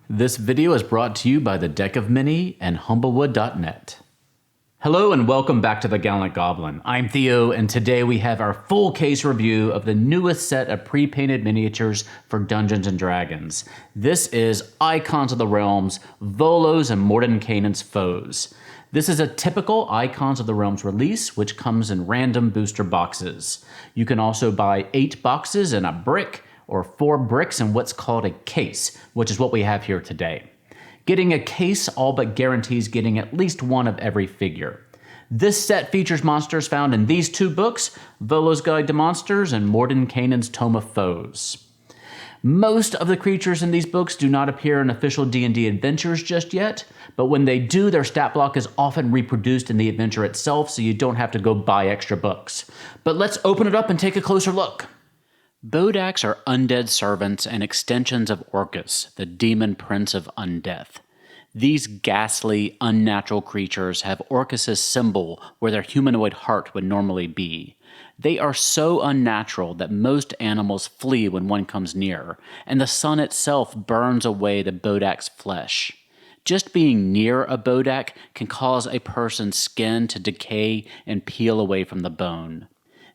This video is brought to you by the Deck of Many and Humblewood.net. Hello and welcome back to the Gallant Goblin. I'm Theo, and today we have our full case review of the newest set of pre-painted miniatures for Dungeons & Dragons. This is Icons of the Realms, Volo's and Mordenkainen's Foes. This is a typical Icons of the Realms release, which comes in random booster boxes. You can also buy 8 boxes in a brick, or 4 bricks in what's called a case, which is what we have here today. Getting a case all but guarantees getting at least one of every figure. This set features monsters found in these 2 books, Volo's Guide to Monsters and Mordenkainen's Tome of Foes. Most of the creatures in these books do not appear in official D&D adventures just yet, but when they do, their stat block is often reproduced in the adventure itself, so you don't have to go buy extra books. But let's open it up and take a closer look. Bodaks are undead servants and extensions of Orcus, the demon prince of undeath. These ghastly, unnatural creatures have Orcus's symbol where their humanoid heart would normally be. They are so unnatural that most animals flee when one comes near, and the sun itself burns away the Bodak's flesh. Just being near a Bodak can cause a person's skin to decay and peel away from the bone.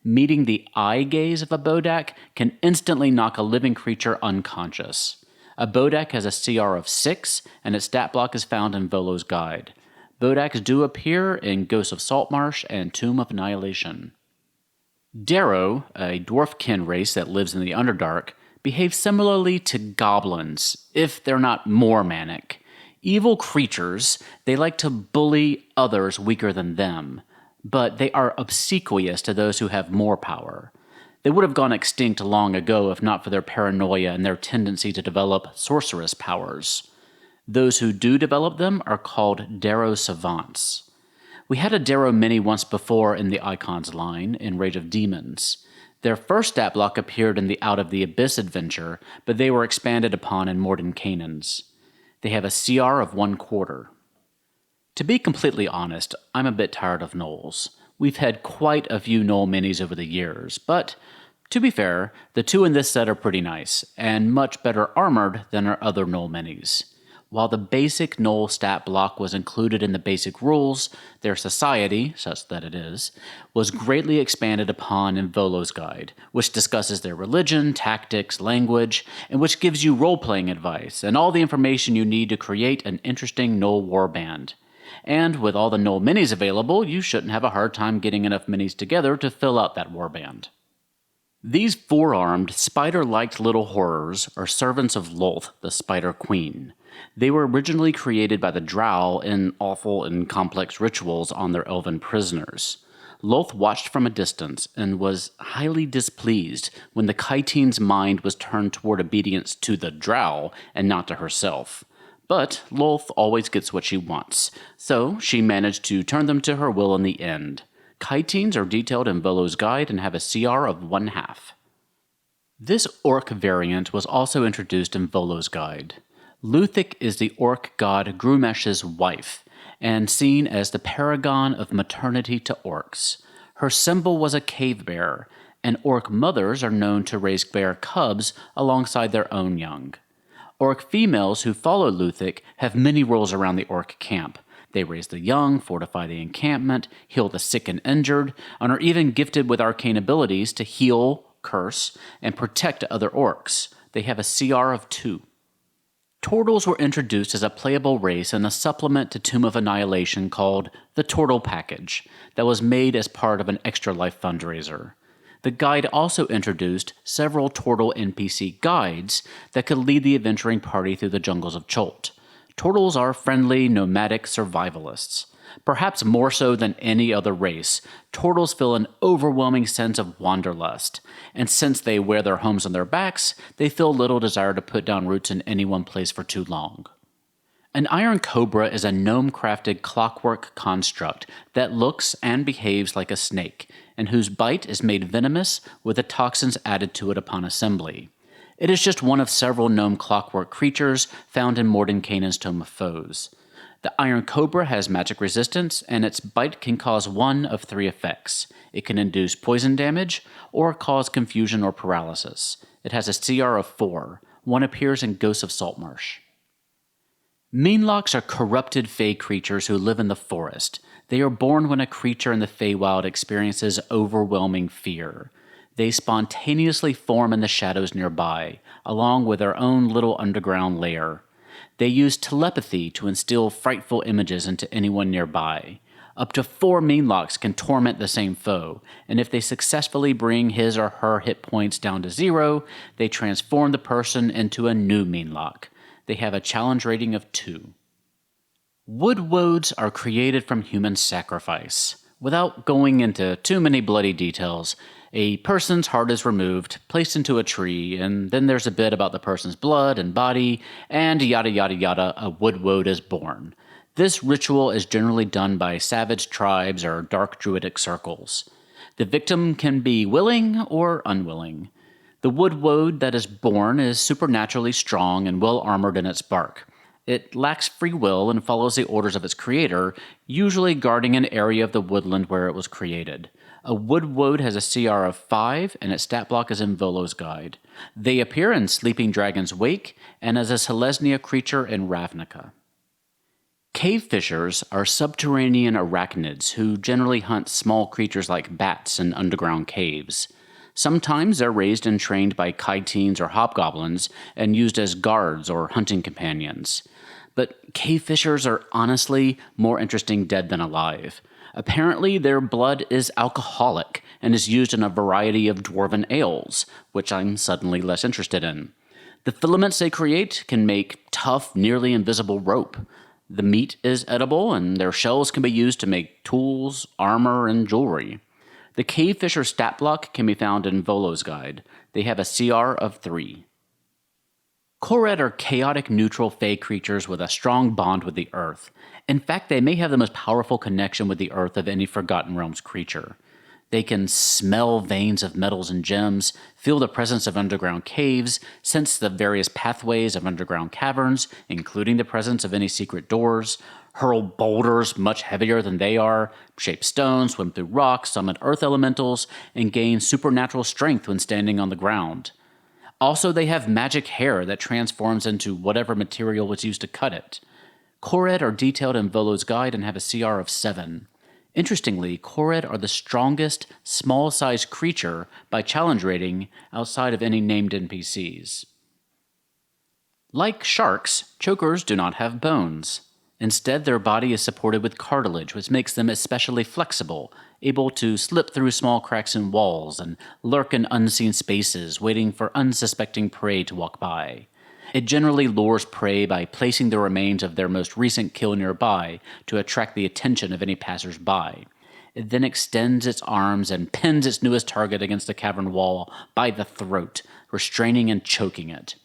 Meeting the eye gaze of a Bodak can instantly knock a living creature unconscious. A Bodak has a CR of 6, and its stat block is found in Volo's Guide. Bodaks do appear in Ghosts of Saltmarsh and Tomb of Annihilation. Derro, a dwarfkin race that lives in the Underdark, behaves similarly to goblins, if they're not more manic. Evil creatures, they like to bully others weaker than them, but they are obsequious to those who have more power. They would have gone extinct long ago if not for their paranoia and their tendency to develop sorceress powers. Those who do develop them are called Derro savants. We had a Derro mini once before in the Icons line, in Rage of Demons. Their first stat block appeared in the Out of the Abyss adventure, but they were expanded upon in Mordenkainen's. They have a CR of 1/4. To be completely honest, I'm a bit tired of Gnolls. We've had quite a few Gnoll minis over the years, but to be fair, the 2 in this set are pretty nice, and much better armored than our other Gnoll minis. While the basic Gnoll stat block was included in the basic rules, their society, such that it is, was greatly expanded upon in Volo's Guide, which discusses their religion, tactics, language, and which gives you role-playing advice, and all the information you need to create an interesting Gnoll warband. And with all the Gnoll minis available, you shouldn't have a hard time getting enough minis together to fill out that warband. These 4-armed, spider-like little horrors are servants of Lolth, the Spider Queen. They were originally created by the Drow in awful and complex rituals on their elven prisoners. Lolth watched from a distance and was highly displeased when the Chitine's mind was turned toward obedience to the Drow and not to herself. But Lolth always gets what she wants, so she managed to turn them to her will in the end. Chitines are detailed in Volo's Guide and have a CR of 1/2. This Orc variant was also introduced in Volo's Guide. Luthic is the Orc god Grumesh's wife, and seen as the paragon of maternity to Orcs. Her symbol was a cave bear, and Orc mothers are known to raise bear cubs alongside their own young. Orc females who follow Luthic have many roles around the Orc camp. They raise the young, fortify the encampment, heal the sick and injured, and are even gifted with arcane abilities to heal, curse, and protect other Orcs. They have a CR of 2. Tortles were introduced as a playable race in a supplement to Tomb of Annihilation called the Tortle Package that was made as part of an Extra Life fundraiser. The guide also introduced several Tortle NPC guides that could lead the adventuring party through the jungles of Cholt. Tortles are friendly, nomadic survivalists. Perhaps more so than any other race, Tortles feel an overwhelming sense of wanderlust, and since they wear their homes on their backs, they feel little desire to put down roots in any one place for too long. An Iron Cobra is a gnome-crafted clockwork construct that looks and behaves like a snake, and whose bite is made venomous with the toxins added to it upon assembly. It is just one of several gnome clockwork creatures found in Mordenkainen's Tome of Foes. The Iron Cobra has magic resistance, and its bite can cause one of 3 effects. It can induce poison damage, or cause confusion or paralysis. It has a CR of 4. One appears in Ghosts of Saltmarsh. Meenlocks are corrupted Fey creatures who live in the forest. They are born when a creature in the Feywild experiences overwhelming fear. They spontaneously form in the shadows nearby, along with their own little underground lair. They use telepathy to instill frightful images into anyone nearby. Up to 4 Meenlocks can torment the same foe, and if they successfully bring his or her hit points down to 0, they transform the person into a new Meenlock. They have a challenge rating of 2. Woads are created from human sacrifice. Without going into too many bloody details, a person's heart is removed, placed into a tree, and then there's a bit about the person's blood and body, and yada yada yada, a Woad is born. This ritual is generally done by savage tribes or dark druidic circles. The victim can be willing or unwilling. The Woad that is born is supernaturally strong and well armored in its bark. It lacks free will and follows the orders of its creator, usually guarding an area of the woodland where it was created. A Woad has a CR of 5, and its stat block is in Volo's Guide. They appear in Sleeping Dragon's Wake and as a Selesnya creature in Ravnica. Cave fishers are subterranean arachnids who generally hunt small creatures like bats in underground caves. Sometimes they're raised and trained by chitines or hobgoblins and used as guards or hunting companions. But cave fishers are honestly more interesting dead than alive. Apparently, their blood is alcoholic and is used in a variety of dwarven ales, which I'm suddenly less interested in. The filaments they create can make tough, nearly invisible rope. The meat is edible, and their shells can be used to make tools, armor, and jewelry. The cave fisher stat block can be found in Volo's Guide. They have a CR of 3. Korred are chaotic neutral Fey creatures with a strong bond with the earth. In fact, they may have the most powerful connection with the earth of any Forgotten Realms creature. They can smell veins of metals and gems, feel the presence of underground caves, sense the various pathways of underground caverns, including the presence of any secret doors, hurl boulders much heavier than they are, shape stones, swim through rocks, summon earth elementals, and gain supernatural strength when standing on the ground. Also, they have magic hair that transforms into whatever material was used to cut it. Korred are detailed in Volo's Guide and have a CR of 7. Interestingly, Korred are the strongest small-sized creature by challenge rating outside of any named NPCs. Like sharks, chokers do not have bones. Instead, their body is supported with cartilage, which makes them especially flexible, able to slip through small cracks in walls and lurk in unseen spaces, waiting for unsuspecting prey to walk by. It generally lures prey by placing the remains of their most recent kill nearby to attract the attention of any passers-by. It then extends its arms and pins its newest target against the cavern wall by the throat, restraining and choking it.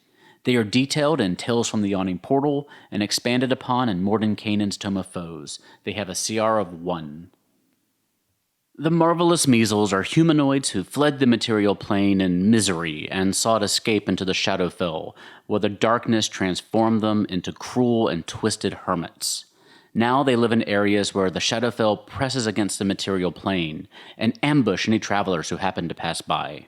They are detailed in Tales from the Yawning Portal and expanded upon in Mordenkainen's Tome of Foes. They have a CR of 1. The marvelous Meazels are humanoids who fled the material plane in misery and sought escape into the Shadowfell, where the darkness transformed them into cruel and twisted hermits. Now they live in areas where the Shadowfell presses against the material plane and ambush any travelers who happen to pass by.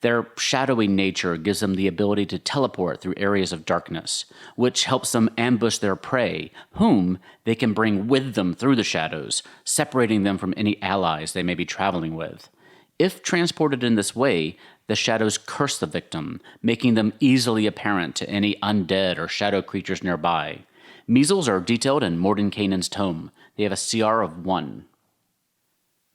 Their shadowy nature gives them the ability to teleport through areas of darkness, which helps them ambush their prey, whom they can bring with them through the shadows, separating them from any allies they may be traveling with. If transported in this way, the shadows curse the victim, making them easily apparent to any undead or shadow creatures nearby. Measles are detailed in Mordenkainen's Tome. They have a CR of 1.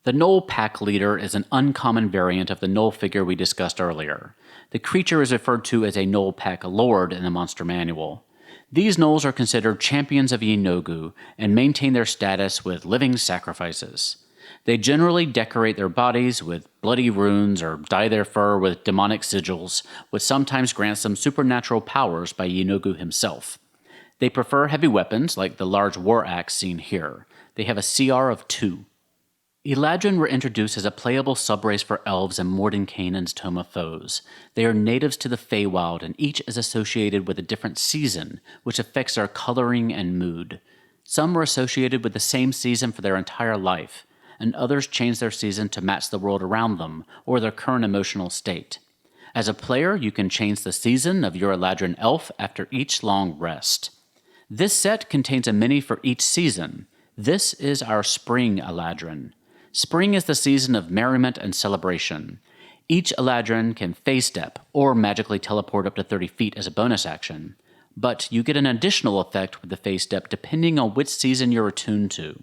The Gnoll Pack Leader is an uncommon variant of the Gnoll figure we discussed earlier. The creature is referred to as a Gnoll Pack Lord in the Monster Manual. These Gnolls are considered champions of Yeenoghu and maintain their status with living sacrifices. They generally decorate their bodies with bloody runes or dye their fur with demonic sigils, which sometimes grants them supernatural powers by Yeenoghu himself. They prefer heavy weapons like the large war axe seen here. They have a CR of 2. Eladrin were introduced as a playable subrace for elves in Mordenkainen's Tome of Foes. They are natives to the Feywild, and each is associated with a different season, which affects their coloring and mood. Some are associated with the same season for their entire life, and others change their season to match the world around them or their current emotional state. As a player, you can change the season of your Eladrin elf after each long rest. This set contains a mini for each season. This is our Spring Eladrin. Spring is the season of merriment and celebration. Each Eladrin can phase step or magically teleport up to 30 feet as a bonus action, but you get an additional effect with the phase step depending on which season you're attuned to.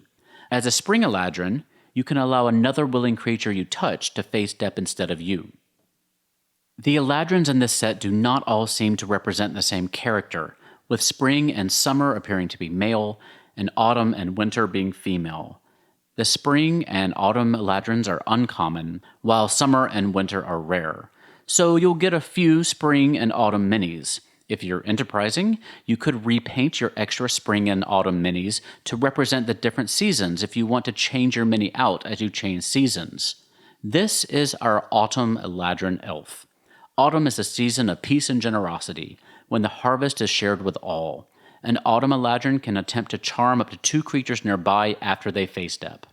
As a Spring Eladrin, you can allow another willing creature you touch to phase step instead of you. The Eladrins in this set do not all seem to represent the same character, with Spring and Summer appearing to be male, and Autumn and Winter being female. The Spring and Autumn Eladrins are uncommon, while Summer and Winter are rare. So you'll get a few Spring and Autumn minis. If you're enterprising, you could repaint your extra Spring and Autumn minis to represent the different seasons if you want to change your mini out as you change seasons. This is our Autumn Eladrin Elf. Autumn is a season of peace and generosity, when the harvest is shared with all. An Autumn Eladrin can attempt to charm up to 2 creatures nearby after they phase step.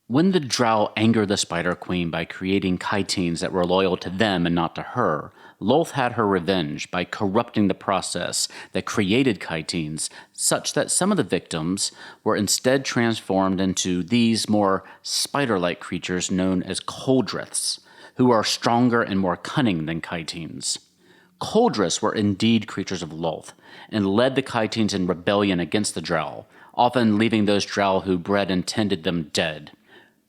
When the Drow angered the Spider Queen by creating Chitines that were loyal to them and not to her, Lolth had her revenge by corrupting the process that created Chitines, such that some of the victims were instead transformed into these more spider-like creatures known as Choldriths, who are stronger and more cunning than Chitines. Choldriths were indeed creatures of Lolth, and led the Chitines in rebellion against the Drow, often leaving those Drow who bred and tended them dead.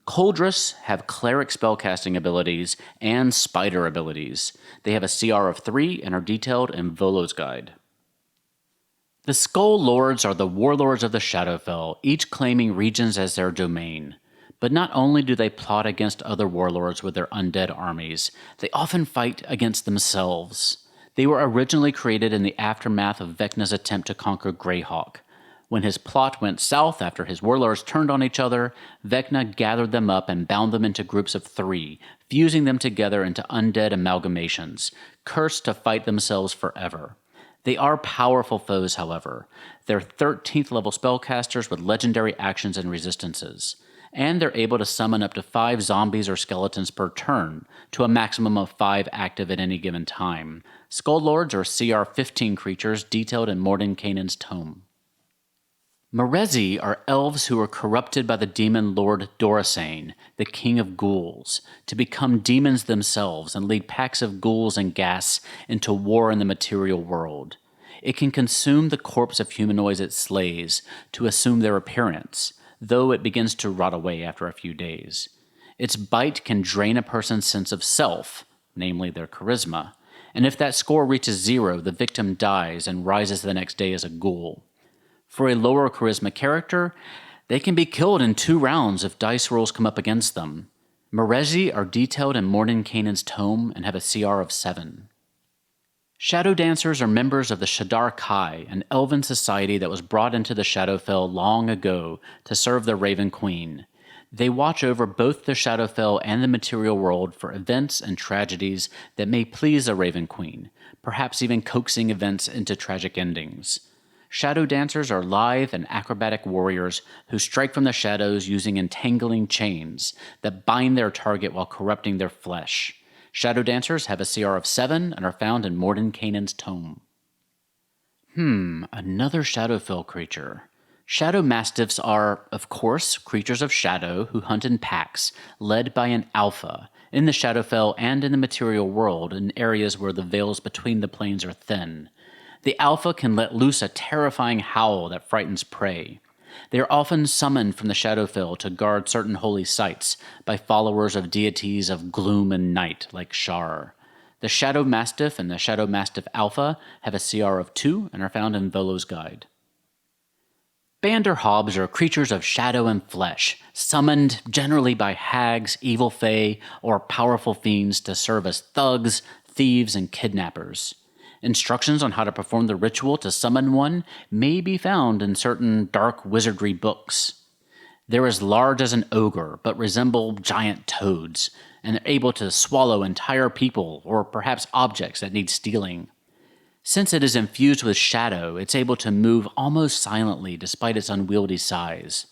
Choldriths have cleric spellcasting abilities and spider abilities. They have a CR of 3 and are detailed in Volo's guide. The Skull Lords are the warlords of the Shadowfell, each claiming regions as their domain. But not only do they plot against other warlords with their undead armies, they often fight against themselves. They were originally created in the aftermath of Vecna's attempt to conquer Greyhawk. When his plot went south after his warlords turned on each other, Vecna gathered them up and bound them into groups of 3, fusing them together into undead amalgamations, cursed to fight themselves forever. They are powerful foes, however. They're 13th level spellcasters with legendary actions and resistances. And they're able to summon up to 5 zombies or skeletons per turn, to a maximum of 5 active at any given time. Skull Lords are CR 15 creatures detailed in Mordenkainen's tome. Maurezhi are elves who are corrupted by the demon lord Dorasane, the king of ghouls, to become demons themselves and lead packs of ghouls and gas into war in the material world. It can consume the corpse of humanoids it slays to assume their appearance, though it begins to rot away after a few days. Its bite can drain a person's sense of self, namely their charisma, and if that score reaches 0, the victim dies and rises the next day as a ghoul. For a lower charisma character, they can be killed in 2 rounds if dice rolls come up against them. Maurezhi are detailed in Mordenkainen's tome and have a CR of 7. Shadow Dancers are members of the Shadar Kai, an elven society that was brought into the Shadowfell long ago to serve the Raven Queen. They watch over both the Shadowfell and the material world for events and tragedies that may please the Raven Queen, perhaps even coaxing events into tragic endings. Shadow Dancers are lithe and acrobatic warriors who strike from the shadows using entangling chains that bind their target while corrupting their flesh. Shadow Dancers have a CR of 7 and are found in Mordenkainen's tome. Another Shadowfell creature. Shadow Mastiffs are, of course, creatures of shadow who hunt in packs, led by an alpha, in the Shadowfell and in the material world in areas where the veils between the planes are thin. The alpha can let loose a terrifying howl that frightens prey. They are often summoned from the Shadowfell to guard certain holy sites by followers of deities of gloom and night like Shar. The Shadow Mastiff and the Shadow Mastiff Alpha have a CR of 2 and are found in Volo's guide. Banderhobbs are creatures of shadow and flesh, summoned generally by hags, evil fae, or powerful fiends to serve as thugs, thieves, and kidnappers. Instructions on how to perform the ritual to summon one may be found in certain dark wizardry books. They're as large as an ogre, but resemble giant toads, and are able to swallow entire people or perhaps objects that need stealing. Since it is infused with shadow, it's able to move almost silently despite its unwieldy size.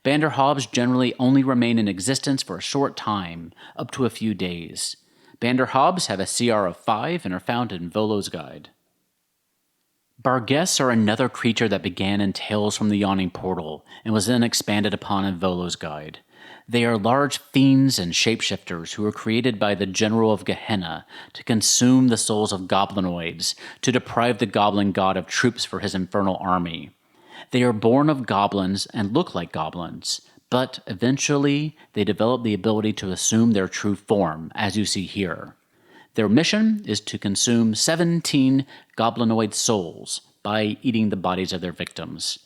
Banderhobbs generally only remain in existence for a short time, up to a few days. Banderhobbs have a CR of 5 and are found in Volo's guide. Barghests are another creature that began in Tales from the Yawning Portal and was then expanded upon in Volo's Guide. They are large fiends and shapeshifters who were created by the General of Gehenna to consume the souls of goblinoids, to deprive the goblin god of troops for his infernal army. They are born of goblins and look like goblins, but eventually they develop the ability to assume their true form, as you see here. Their mission is to consume 17 goblinoid souls by eating the bodies of their victims.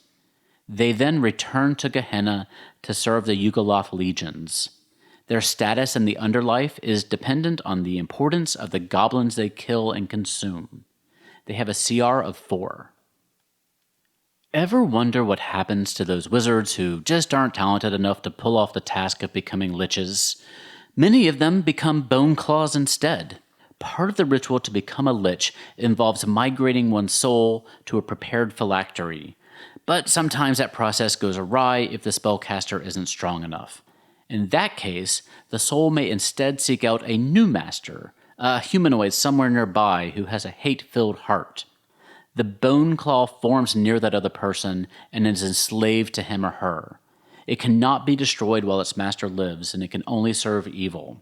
They then return to Gehenna to serve the Yugoloth legions. Their status in the underlife is dependent on the importance of the goblins they kill and consume. They have a CR of 4. Ever wonder what happens to those wizards who just aren't talented enough to pull off the task of becoming liches? Many of them become Boneclaws instead. Part of the ritual to become a lich involves migrating one's soul to a prepared phylactery, but sometimes that process goes awry if the spellcaster isn't strong enough. In that case, the soul may instead seek out a new master, a humanoid somewhere nearby who has a hate-filled heart. The Boneclaw forms near that other person and is enslaved to him or her. It cannot be destroyed while its master lives, and it can only serve evil.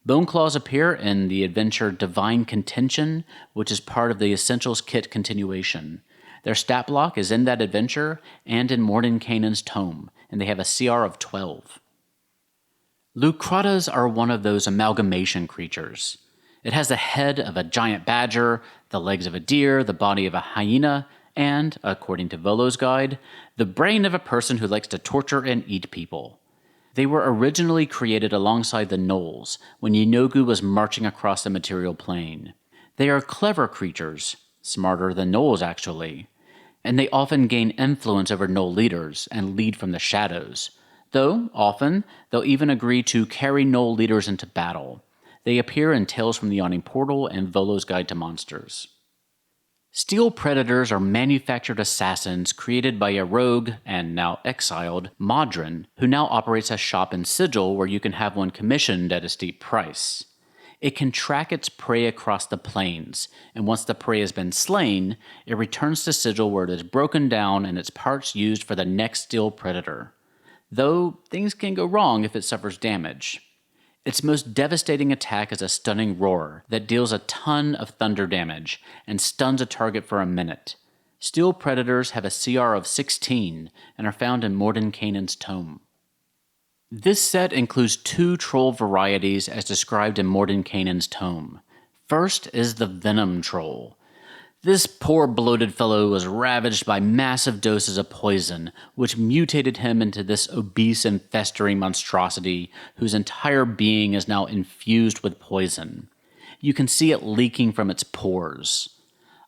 Boneclaws appear in the adventure Divine Contention, which is part of the Essentials Kit continuation. Their stat block is in that adventure and in Mordenkainen's tome, and they have a CR of 12. Leucrottas are one of those amalgamation creatures. It has the head of a giant badger, the legs of a deer, the body of a hyena, and, according to Volo's Guide, the brain of a person who likes to torture and eat people. They were originally created alongside the gnolls when Yeenoghu was marching across the material plane. They are clever creatures, smarter than gnolls actually, and they often gain influence over gnoll leaders and lead from the shadows, though often they'll even agree to carry gnoll leaders into battle. They appear in Tales from the Yawning Portal and Volo's Guide to Monsters. Steel Predators are manufactured assassins created by a rogue, and now exiled, Modron, who now operates a shop in Sigil where you can have one commissioned at a steep price. It can track its prey across the plains, and once the prey has been slain, it returns to Sigil where it is broken down and its parts used for the next Steel Predator. Though things can go wrong if it suffers damage. Its most devastating attack is a stunning roar that deals a ton of thunder damage and stuns a target for a minute. Steel Predators have a CR of 16 and are found in Mordenkainen's tome. This set includes 2 troll varieties as described in Mordenkainen's tome. First is the Venom Troll. This poor bloated fellow was ravaged by massive doses of poison, which mutated him into this obese and festering monstrosity whose entire being is now infused with poison. You can see it leaking from its pores.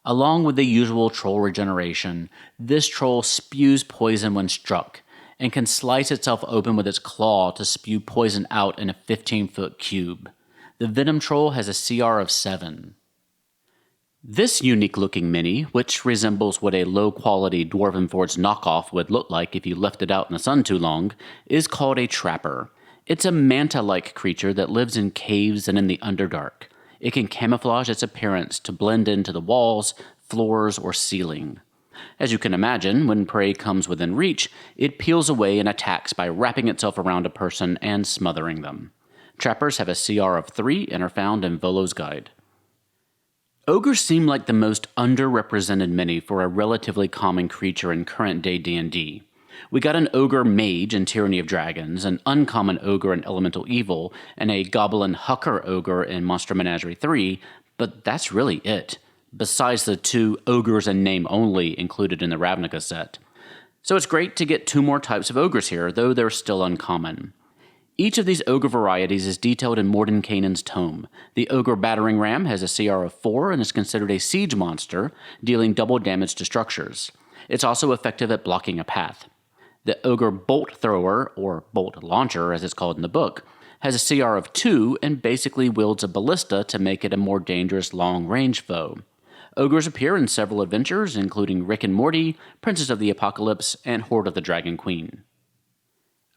Along with the usual troll regeneration, this troll spews poison when struck, and can slice itself open with its claw to spew poison out in a 15-foot cube. The Venom Troll has a CR of 7. This unique-looking mini, which resembles what a low-quality Dwarven Forge knockoff would look like if you left it out in the sun too long, is called a Trapper. It's a manta-like creature that lives in caves and in the Underdark. It can camouflage its appearance to blend into the walls, floors, or ceiling. As you can imagine, when prey comes within reach, it peels away and attacks by wrapping itself around a person and smothering them. Trappers have a CR of 3 and are found in Volo's Guide. Ogres seem like the most underrepresented mini for a relatively common creature in current-day D&D. We got an ogre mage in Tyranny of Dragons, an uncommon ogre in Elemental Evil, and a goblin hucker ogre in Monster Menagerie 3, but that's really it, besides the 2 ogres in name only included in the Ravnica set. So it's great to get 2 more types of ogres here, though they're still uncommon. Each of these ogre varieties is detailed in Mordenkainen's tome. The ogre Battering Ram has a CR of 4 and is considered a siege monster, dealing double damage to structures. It's also effective at blocking a path. The ogre Bolt Thrower, or Bolt Launcher as it's called in the book, has a CR of 2 and basically wields a ballista to make it a more dangerous long-range foe. Ogres appear in several adventures, including Rick and Morty, Princess of the Apocalypse, and Horde of the Dragon Queen.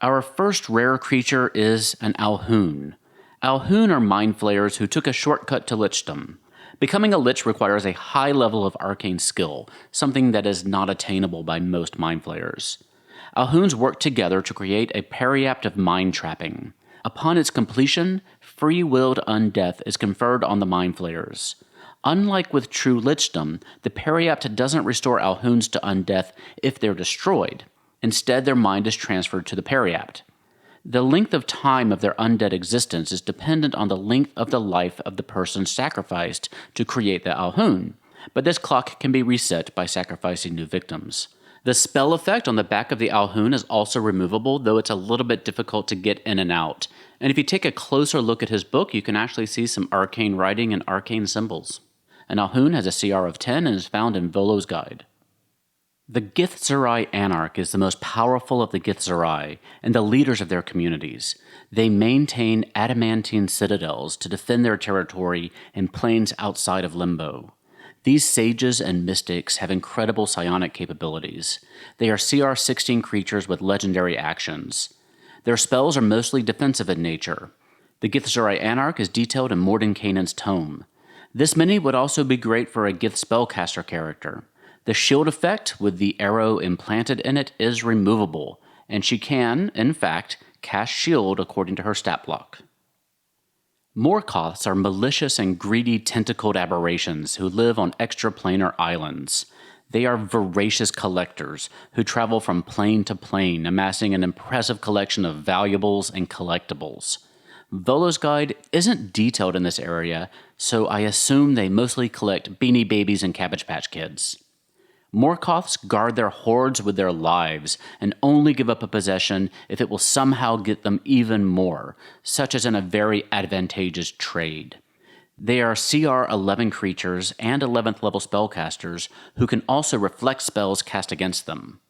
Our first rare creature is an Alhoon. Alhoon are mind flayers who took a shortcut to lichdom. Becoming a Lich requires a high level of arcane skill, something that is not attainable by most mind flayers. Alhoons work together to create a periapt of mind trapping. Upon its completion, free-willed undeath is conferred on the mind flayers. Unlike with true lichdom, the periapt doesn't restore Alhoons to undeath if they're destroyed. Instead, their mind is transferred to the periapt. The length of time of their undead existence is dependent on the length of the life of the person sacrificed to create the Alhoon, but this clock can be reset by sacrificing new victims. The spell effect on the back of the Alhoon is also removable, though it's a little bit difficult to get in and out. And if you take a closer look at his book, you can actually see some arcane writing and arcane symbols. An Alhoon has a CR of 10 and is found in Volo's guide. The Githzerai Anarch is the most powerful of the Githzerai and the leaders of their communities. They maintain adamantine citadels to defend their territory in plains outside of Limbo. These sages and mystics have incredible psionic capabilities. They are CR 16 creatures with legendary actions. Their spells are mostly defensive in nature. The Githzerai Anarch is detailed in Mordenkainen's tome. This mini would also be great for a Gith spellcaster character. The shield effect with the arrow implanted in it is removable, and she can, in fact, cast shield according to her stat block. Morkoths are malicious and greedy tentacled aberrations who live on extraplanar islands. They are voracious collectors who travel from plane to plane, amassing an impressive collection of valuables and collectibles. Volo's guide isn't detailed in this area, so I assume they mostly collect Beanie Babies and Cabbage Patch Kids. Morkoths guard their hoards with their lives and only give up a possession if it will somehow get them even more, such as in a very advantageous trade. They are CR 11 creatures and 11th level spellcasters who can also reflect spells cast against them.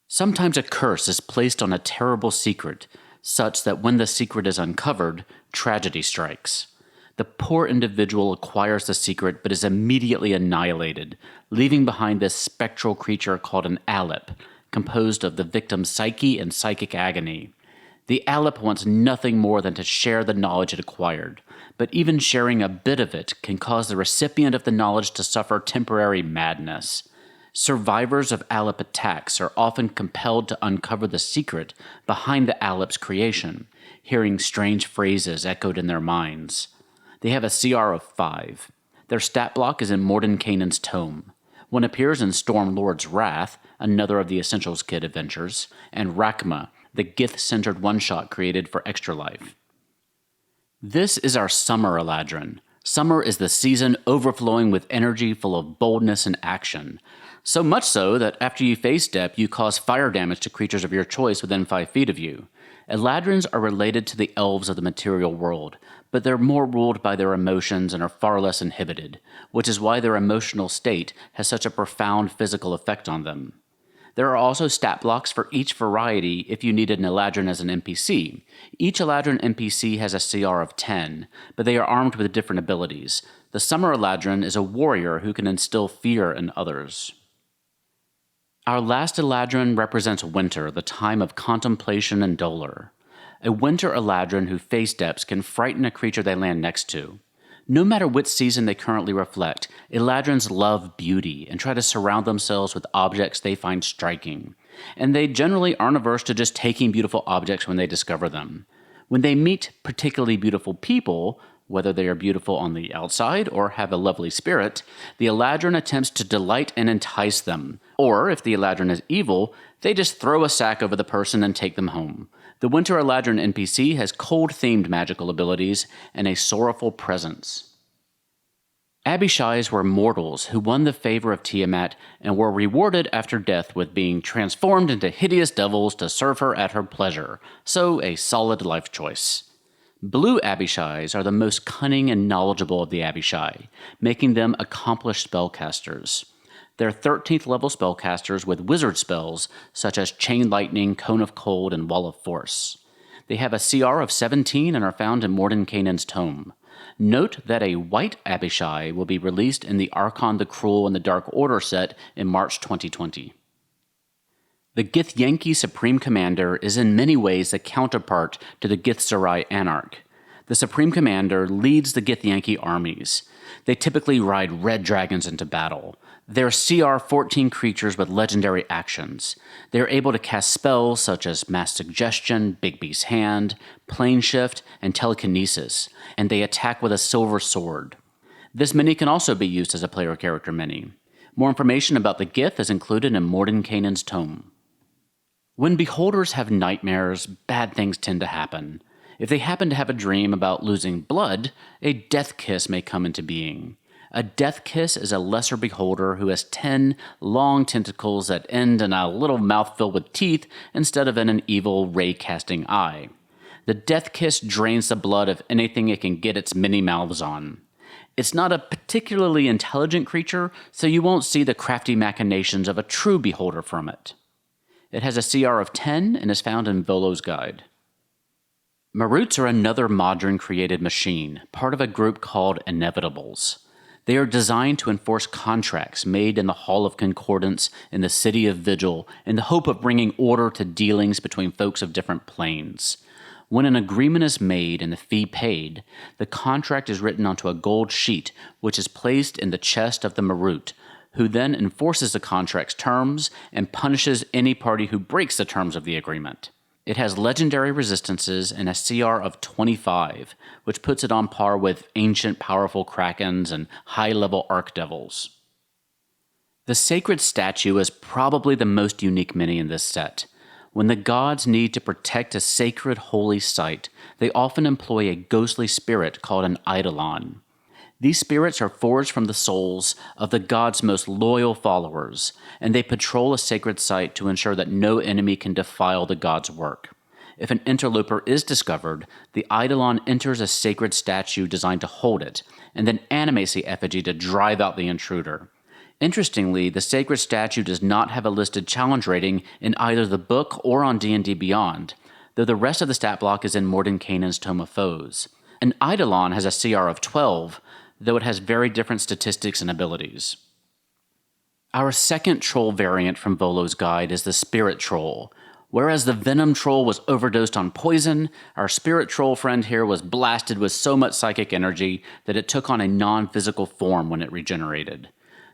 Sometimes a curse is placed on a terrible secret, such that when the secret is uncovered, tragedy strikes. The poor individual acquires the secret but is immediately annihilated, leaving behind this spectral creature called an Allip, composed of the victim's psyche and psychic agony. The Allip wants nothing more than to share the knowledge it acquired, but even sharing a bit of it can cause the recipient of the knowledge to suffer temporary madness. Survivors of Allip attacks are often compelled to uncover the secret behind the Allip's creation, hearing strange phrases echoed in their minds. They have a CR of 5. Their stat block is in Mordenkainen's tome. One appears in Stormlord's Wrath, another of the Essentials Kit adventures, and Rakma, the Gith-centered one-shot created for Extra Life. This is our Summer Eladrin. Summer is the season overflowing with energy full of boldness and action. So much so that after you face step, you cause fire damage to creatures of your choice within 5 feet of you. Eladrins are related to the elves of the material world, but they're more ruled by their emotions and are far less inhibited, which is why their emotional state has such a profound physical effect on them. There are also stat blocks for each variety if you needed an Eladrin as an NPC. Each Eladrin NPC has a CR of 10, but they are armed with different abilities. The Summer Eladrin is a warrior who can instill fear in others. Our last Eladrin represents winter, the time of contemplation and dolor. A winter Eladrin who face steps can frighten a creature they land next to. No matter which season they currently reflect, Eladrins love beauty and try to surround themselves with objects they find striking, and they generally aren't averse to just taking beautiful objects when they discover them. When they meet particularly beautiful people, whether they are beautiful on the outside or have a lovely spirit, the Eladrin attempts to delight and entice them, or if the Eladrin is evil, they just throw a sack over the person and take them home. The Winter Eladrin NPC has cold-themed magical abilities and a sorrowful presence. Abishais were mortals who won the favor of Tiamat and were rewarded after death with being transformed into hideous devils to serve her at her pleasure, so a solid life choice. Blue Abishais are the most cunning and knowledgeable of the Abishai, making them accomplished spellcasters. They're 13th level spellcasters with wizard spells such as Chain Lightning, Cone of Cold, and Wall of Force. They have a CR of 17 and are found in Mordenkainen's tome. Note that a white Abishai will be released in the Archon the Cruel and the Dark Order set in March 2020. The Githyanki Supreme Commander is in many ways the counterpart to the Githzerai Anarch. The Supreme Commander leads the Githyanki armies. They typically ride red dragons into battle. They're CR 14 creatures with legendary actions. They are able to cast spells such as Mass Suggestion, Big Beast Hand, Plane Shift, and Telekinesis, and they attack with a silver sword. This mini can also be used as a player character mini. More information about the Gith is included in Mordenkainen's tome. When beholders have nightmares, bad things tend to happen. If they happen to have a dream about losing blood, a death kiss may come into being. A death kiss is a lesser beholder who has 10 long tentacles that end in a little mouth filled with teeth instead of in an evil ray-casting eye. The death kiss drains the blood of anything it can get its many mouths on. It's not a particularly intelligent creature, so you won't see the crafty machinations of a true beholder from it. It has a CR of 10 and is found in Volo's guide. Maroots are another modern-created machine, part of a group called Inevitables. They are designed to enforce contracts made in the Hall of Concordance in the City of Vigil in the hope of bringing order to dealings between folks of different planes. When an agreement is made and the fee paid, the contract is written onto a gold sheet, which is placed in the chest of the Maroot, who then enforces the contract's terms and punishes any party who breaks the terms of the agreement. It has legendary resistances and a CR of 25, which puts it on par with ancient powerful krakens and high-level archdevils. The Sacred Statue is probably the most unique mini in this set. When the gods need to protect a sacred holy site, they often employ a ghostly spirit called an Eidolon. These spirits are forged from the souls of the gods' most loyal followers, and they patrol a sacred site to ensure that no enemy can defile the gods' work. If an interloper is discovered, the Eidolon enters a sacred statue designed to hold it, and then animates the effigy to drive out the intruder. Interestingly, the sacred statue does not have a listed challenge rating in either the book or on D&D Beyond, though the rest of the stat block is in Mordenkainen's Tome of Foes. An Eidolon has a CR of 12, though it has very different statistics and abilities. Our second troll variant from Volo's guide is the Spirit Troll. Whereas the Venom Troll was overdosed on poison, our Spirit Troll friend here was blasted with so much psychic energy that it took on a non-physical form when it regenerated.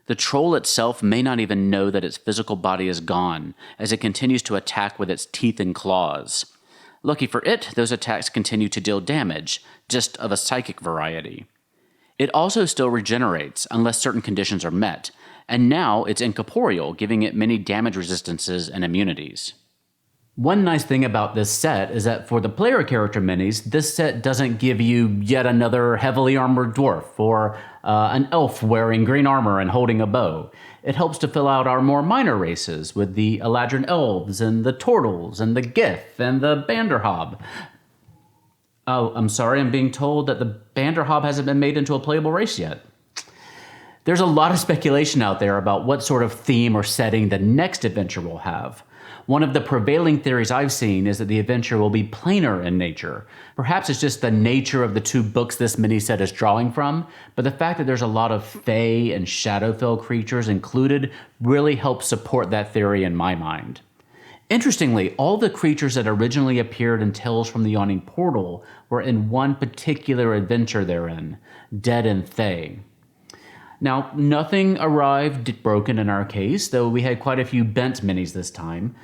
The troll itself may not even know that its physical body is gone, as it continues to attack with its teeth and claws. Lucky for it, those attacks continue to deal damage, just of a psychic variety. It also still regenerates, unless certain conditions are met, and now it's incorporeal, giving it many damage resistances and immunities. One nice thing about this set is that for the player character minis, this set doesn't give you yet another heavily armored dwarf or an elf wearing green armor and holding a bow. It helps to fill out our more minor races with the Eladrin elves and the Tortles and the Gith and the Banderhobb. Oh, I'm sorry, I'm being told that the Banderhobb hasn't been made into a playable race yet. There's a lot of speculation out there about what sort of theme or setting the next adventure will have. One of the prevailing theories I've seen is that the adventure will be planar in nature. Perhaps it's just the nature of the two books this mini-set is drawing from, but the fact that there's a lot of Fae and Shadowfell creatures included really helps support that theory in my mind. Interestingly, all the creatures that originally appeared in Tales from the Yawning Portal were in one particular adventure therein, Dead and Thay. Now, nothing arrived broken in our case, though we had quite a few bent minis this time.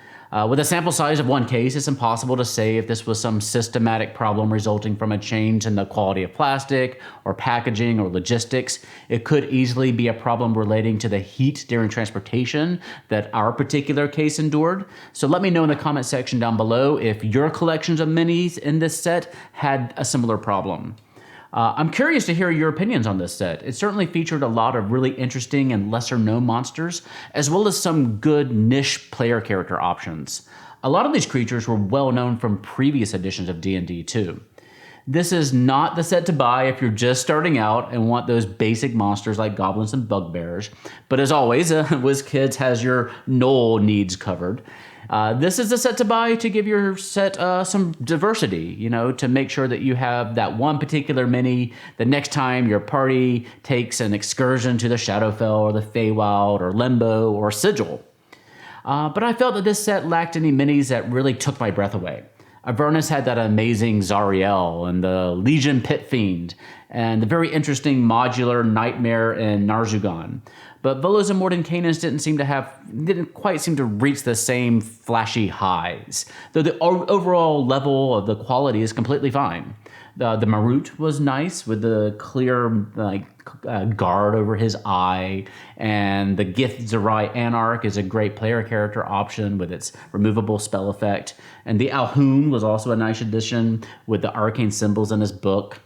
With a sample size of one case, it's impossible to say if this was some systematic problem resulting from a change in the quality of plastic, or packaging, or logistics. It could easily be a problem relating to the heat during transportation that our particular case endured. So let me know in the comment section down below if your collections of minis in this set had a similar problem. I'm curious to hear your opinions on this set. It certainly featured a lot of really interesting and lesser-known monsters, as well as some good niche player character options. A lot of these creatures were well known from previous editions of D&D too. This is not the set to buy if you're just starting out and want those basic monsters like goblins and bugbears, but as always, WizKids has your Gnoll needs covered. This is the set to buy to give your set some diversity, to make sure that you have that one particular mini the next time your party takes an excursion to the Shadowfell or the Feywild or Limbo or Sigil. But I felt that this set lacked any minis that really took my breath away. Avernus had that amazing Zariel and the Legion Pit Fiend and the very interesting modular Nightmare in Narzugon. But Volos and Mordenkainens didn't quite seem to reach the same flashy highs, though the overall level of the quality is completely fine. The Marut was nice with the clear guard over his eye, and the Githzerai Anarch is a great player character option with its removable spell effect. And the Alhoon was also a nice addition with the arcane symbols in his book.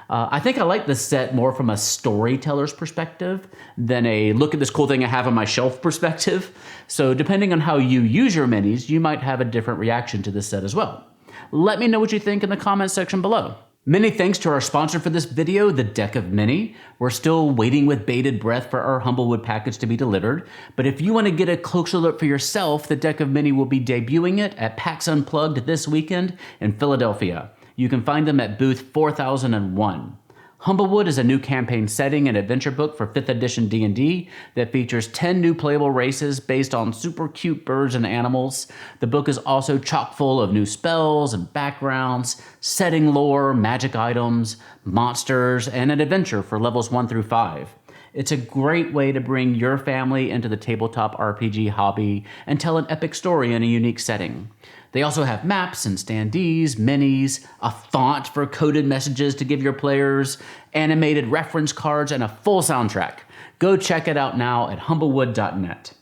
I think I like this set more from a storyteller's perspective than a look at this cool thing I have on my shelf perspective. So depending on how you use your minis, you might have a different reaction to this set as well. Let me know what you think in the comments section below. Many thanks to our sponsor for this video, the Deck of Many. We're still waiting with bated breath for our Humblewood package to be delivered, but if you want to get a closer look for yourself, the Deck of Many will be debuting it at PAX Unplugged this weekend in Philadelphia. You can find them at booth 4001. Humblewood is a new campaign setting and adventure book for 5th edition D&D that features 10 new playable races based on super cute birds and animals. The book is also chock full of new spells and backgrounds, setting lore, magic items, monsters, and an adventure for levels 1 through 5. It's a great way to bring your family into the tabletop RPG hobby and tell an epic story in a unique setting. They also have maps and standees, minis, a font for coded messages to give your players, animated reference cards, and a full soundtrack. Go check it out now at humblewood.net.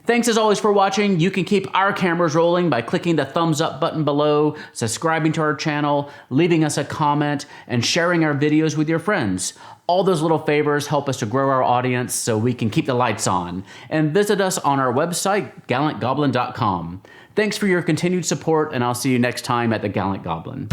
Thanks as always for watching. You can keep our cameras rolling by clicking the thumbs up button below, subscribing to our channel, leaving us a comment, and sharing our videos with your friends. All those little favors help us to grow our audience so we can keep the lights on. And visit us on our website, gallantgoblin.com. Thanks for your continued support, and I'll see you next time at the Gallant Goblin.